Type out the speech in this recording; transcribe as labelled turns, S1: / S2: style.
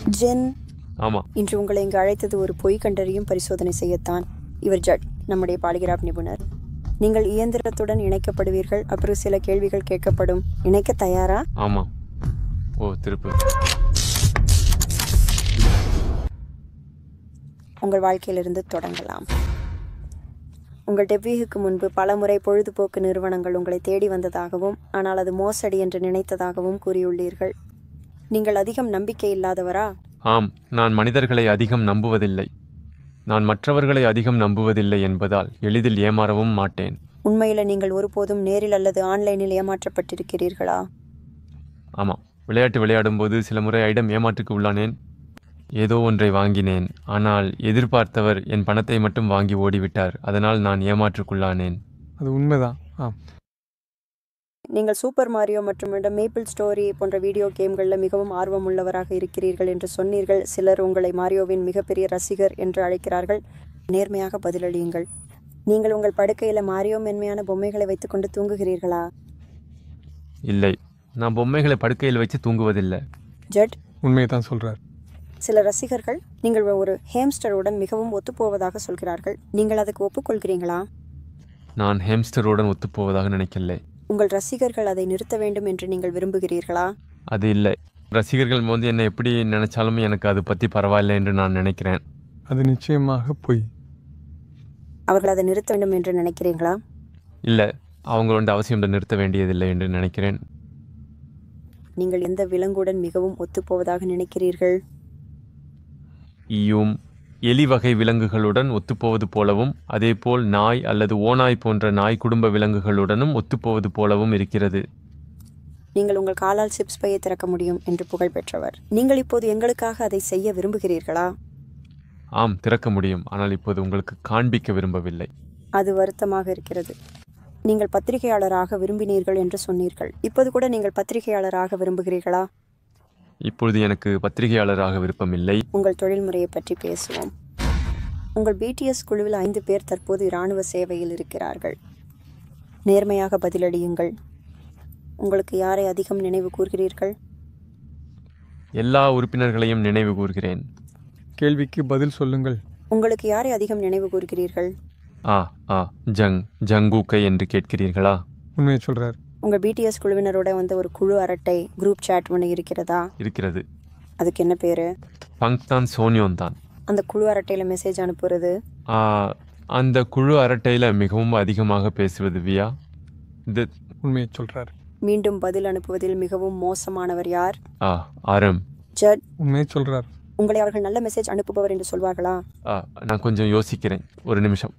S1: Gen,
S2: ஆமாம்.
S1: இன்று உங்களை இங்கு அழைத்தது ஒரு பொய் கண்டறியும் பரிசோதனை செய்யத்தான். இவர் ஜட், நம்முடைய பாலிகிராஃப் நிபுணர். நீங்கள் இயந்திரத்துடன் இணைக்கப்படுவீர்கள். அப்புறம் சில கேள்விகள் கேட்கப்படும். இணைக்க தயாரா?
S2: ஆமாம். ஓ, திருப்பு.
S1: உங்கள் வாழ்க்கையிலிருந்து தொடங்கலாம். உங்கள் டெப்விக்கு முன்பு பல முறை பொழுதுபோக்கு நிறுவனங்கள் உங்களை தேடி வந்ததாகவும் ஆனால் அது மோசடி என்று நினைத்ததாகவும் கூறியுள்ளீர்கள். நீங்கள் அதிகம் நம்பிக்கை இல்லாதவரா?
S2: ஆம், நான் மனிதர்களை அதிகம் நம்புவதில்லை. நான் மற்றவர்களை அதிகம் நம்புவதில்லை என்பதால் எளிதில் ஏமாறவும் மாட்டேன்.
S1: உண்மையில் நீங்கள் ஒருபோதும் நேரில் அல்லது ஆன்லைனில் ஏமாற்றப்பட்டிருக்கிறீர்களா?
S2: ஆமாம், விளையாட்டு விளையாடும்போது சில முறை ஐடம் ஏமாற்றுக்கு உள்ளானேன். ஏதோ ஒன்றை வாங்கினேன், ஆனால் எதிர்பார்த்தவர் என் பணத்தை மட்டும் வாங்கி ஓடிவிட்டார். அதனால் நான் ஏமாற்றுக்குள்ளானேன்.
S3: அது உண்மைதான். ஆம்.
S1: நீங்கள் சூப்பர் மாரியோ மற்றும் மேப்பிள் ஸ்டோரி போன்ற வீடியோ கேம்களில் மிகவும் ஆர்வம் உள்ளவராக இருக்கிறீர்கள் என்று சொன்னீர்கள். சிலர் உங்களை மாரியோவின் மிகப்பெரிய ரசிகர் என்று அழைக்கிறார்கள். நேர்மையாக பதிலளியுங்கள். நீங்கள் உங்கள் படுக்கையில் மாரியோ மென்மையான பொம்மைகளை வைத்துக்கொண்டு தூங்குகிறீர்களா?
S2: இல்லை, நான் பொம்மைகளை படுக்கையில் வச்சு தூங்குவதில்லை.
S1: ஜட்,
S3: உண்மையை தான் சொல்கிறார்.
S1: சில ரசிகர்கள் நீங்கள் ஒரு ஹேம்ஸ்டருடன் மிகவும் ஒத்துப்போவதாக சொல்கிறார்கள். நீங்கள் அதுக்கு ஒப்புக்கொள்கிறீங்களா?
S2: நான் ஹேம்ஸ்டருடன் ஒத்துப்போவதாக நினைக்கலை.
S1: உங்கள் ரசிகர்கள் அதை நிறுத்த வேண்டும் என்று நீங்கள் விரும்புகிறீர்களா?
S2: அது இல்லை. ரசிகர்கள் வந்து என்னை எப்படி நினைச்சாலும் எனக்கு அது பற்றி பரவாயில்லை என்று நான் நினைக்கிறேன்.
S3: அது நிச்சயமாக பொய்.
S1: அவர்கள் அதை நிறுத்த வேண்டும் என்று நினைக்கிறீங்களா?
S2: இல்லை, அவங்களோட அவசியம் நிறுத்த வேண்டியதில்லை என்று நினைக்கிறேன்.
S1: நீங்கள் எந்த விலங்குடன் மிகவும் ஒத்துப்போவதாக நினைக்கிறீர்கள்?
S2: ஈயும் எலி வகை விலங்குகளுடன் ஒத்துப்போவது போலவும், அதேபோல் நாய் அல்லது ஓநாய் போன்ற நாய் குடும்ப விலங்குகளுடனும் ஒத்துப்போவது போலவும் இருக்கிறது.
S1: நீங்கள் உங்கள் காலால் சிப்ஸ் பையை திறக்க முடியும் என்று புகழ் பெற்றவர். நீங்கள் இப்போது எங்களுக்காக அதை செய்ய விரும்புகிறீர்களா?
S2: ஆம், திறக்க முடியும், ஆனால் இப்போது உங்களுக்கு காண்பிக்க விரும்பவில்லை.
S1: அது வருத்தமாக இருக்கிறது. நீங்கள் பத்திரிகையாளராக விரும்பினீர்கள் என்று சொன்னீர்கள். இப்போது கூட நீங்கள் பத்திரிகையாளராக விரும்புகிறீர்களா?
S2: இப்பொழுது எனக்கு பத்திரிகையாளராக விருப்பமில்லை.
S1: உங்கள் தொழில்முறையை பற்றி பேசுவோம். உங்கள் பிடிஎஸ் குழுவில் 5 பேர் தற்போது இராணுவ சேவையில் இருக்கிறார்கள். நேர்மையாக பதிலளியுங்கள். உங்களுக்கு யாரை அதிகம் நினைவு கூர்கிறீர்கள்?
S2: எல்லா உறுப்பினர்களையும் நினைவு கூர்கிறேன்.
S3: கேள்விக்கு பதில் சொல்லுங்கள்.
S1: உங்களுக்கு யாரை அதிகம் நினைவு கூர்கிறீர்கள்?
S2: ஜங்கூக்கை என்று கேட்கிறீர்களா?
S3: உண்மையை சொல்கிறார்.
S1: உங்கள் பிடிஎஸ் குழுவினரோட ஒரு குழு அரட்டை குரூப் சாட் ஒன்று இருக்கிறதா?
S2: இருக்கிறது.
S1: அதுக்கு என்ன பேரு?
S2: பங்க்தான் சோனியோன் தான்.
S1: அந்த குழு அரட்டையில் மெசேஜ் அனுப்புறது?
S2: அந்த குழு அரட்டையில் மிகவும் அதிகமாக பேசுவது வியா. இது
S3: உண்மையை சொல்கிறார்.
S1: மீண்டும் பதில் அனுப்புவதில் மிகவும் மோசமானவர் யார்?
S2: ஆரம்.
S1: ஜட்,
S3: உண்மையை சொல்கிறார்.
S1: உங்களை அவர்கள் நல்ல மெசேஜ் அனுப்புபவர் என்று சொல்வார்களா?
S2: நான் கொஞ்சம் யோசிக்கிறேன். ஒரு நிமிஷம்.